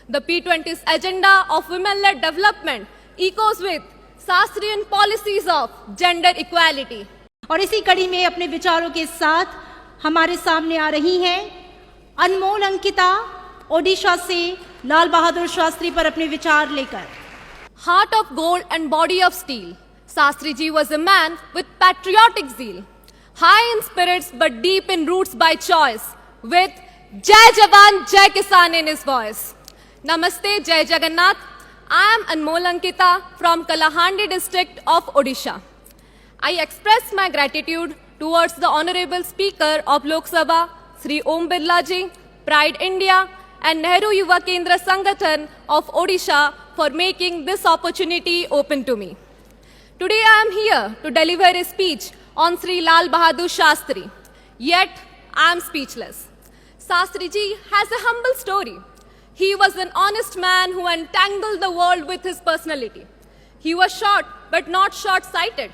The P20's agenda of women-led development echoes with Shastrian policies of gender equality. और इसी कड़ी में अपने विचारों के साथ हमारे सामने आ रही हैं अनमोल अंकिता ओडिशा से लाल बहादुर शास्त्री पर अपने विचार लेकर। Heart of gold and body of steel, Shastri ji was a man with patriotic zeal, high in spirits but deep in roots by choice, with Jai Jawan, Jai Kisan in his voice. Namaste, Jai Jagannath. I am Anmol Ankita from Kalahandi district of Odisha. I express my gratitude towards the Honorable Speaker of Lok Sabha, Sri Om Birla ji, Pride India and Nehru Yuva Kendra Sangathan of Odisha for making this opportunity open to me. Today I am here to deliver a speech on Sri Lal Bahadur Shastri. Yet I am speechless. Shastri ji has a humble story. He was an honest man who entangled the world with his personality. He was short but not short-sighted.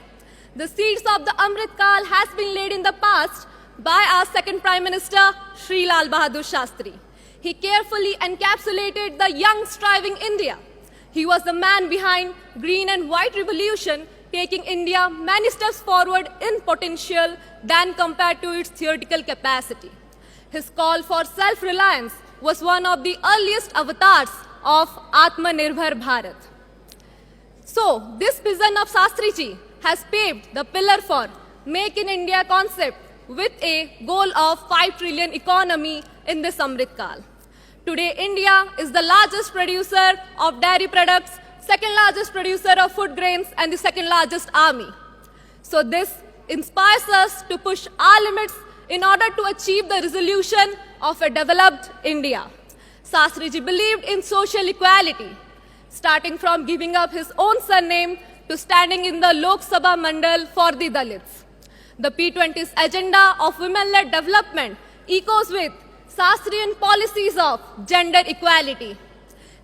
The seeds of the Amrit Kal has been laid in the past by our second Prime Minister, Sri Lal Bahadur Shastri. He carefully encapsulated the young striving India. He was the man behind Green and White Revolution, taking India many steps forward in potential than compared to its theoretical capacity. His call for self-reliance was one of the earliest avatars of Atmanirbhar Bharat. So, this vision of Shastri ji has paved the pillar for Make in India concept with a goal of 5 trillion economy in this Amrit Kal. Today, India is the largest producer of dairy products, second largest producer of food grains, and the second largest army. So this inspires us to push our limits in order to achieve the resolution of a developed India. Shastri ji believed in social equality, starting from giving up his own surname to standing in the Lok Sabha Mandal for the Dalits. The P20's agenda of women-led development echoes with Shastrian policies of gender equality.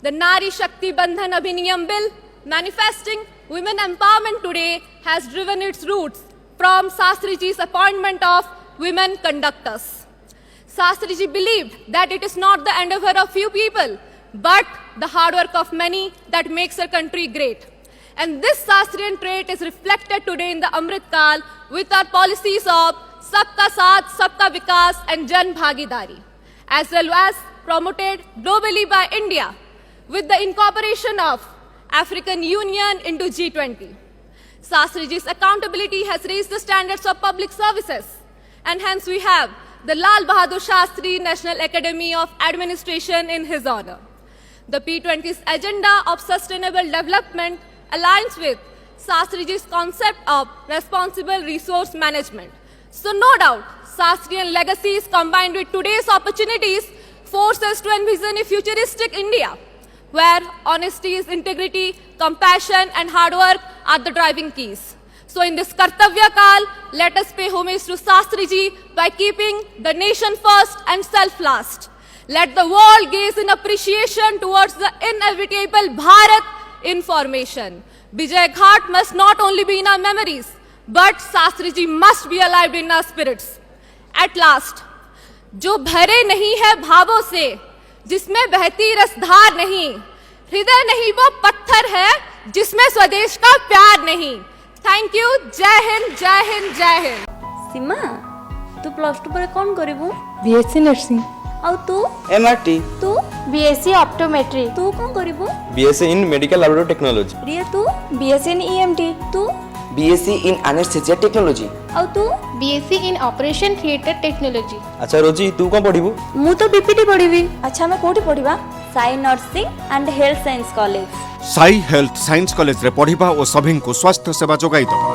The Nari Shakti Bandhan Abhiniyam Bill, manifesting women empowerment today, has driven its roots from Shastri ji's appointment of women conductors. Shastri ji believed that it is not the endeavor of few people, but the hard work of many that makes our country great. And this Shastrian trait is reflected today in the Amrit Kal with our policies of Sabka Saath, Sabka Vikas and Jan Bhagidari, as well as promoted globally by India with the incorporation of African Union into G20. Shastri ji's accountability has raised the standards of public services, and hence we have the Lal Bahadur Shastri National Academy of Administration in his honor. The P20's agenda of sustainable development aligns with Shastri ji's concept of responsible resource management. So no doubt, Shastrian legacies combined with today's opportunities force us to envision a futuristic India where honesty, integrity, compassion and hard work are the driving keys. So in this Kartavya Kal, let us pay homage to Shastri ji by keeping the nation first and self last. Let the world gaze in appreciation towards the inevitable Bharat in formation. Vijay Ghat must not only be in our memories, but Shastri ji must be alive in our spirits. At last, जो भरे नहीं है भावों से, जिसमें बहती रसधार नहीं, हृदय नहीं वो पत्थर है, जिसमें स्वदेश का प्यार नहीं. Thank you. जय हिंद, जय हिंद, जय हिंद. सीमा, तू प्लस टू पर कौन करिबू? BSc nursing. और तू? एमआरटी. तू? BSc optometry. तू कौन करिबू? BSc in medical laboratory technology. Riya तू? BSc in EMT. तू? BSc in anaesthesia technology. और तू? BSc in operation theatre technology. अच्छा रोजी तू कौन पढ़िबू? मु तो बीपीटी पढ़िबी. अच्छा मैं कोठी पढ़िबा? Sai nursing and health science college. Sai health science college रे पढ़िबा और सभी को स्वास्थ्य सेवा जोगाई दबा.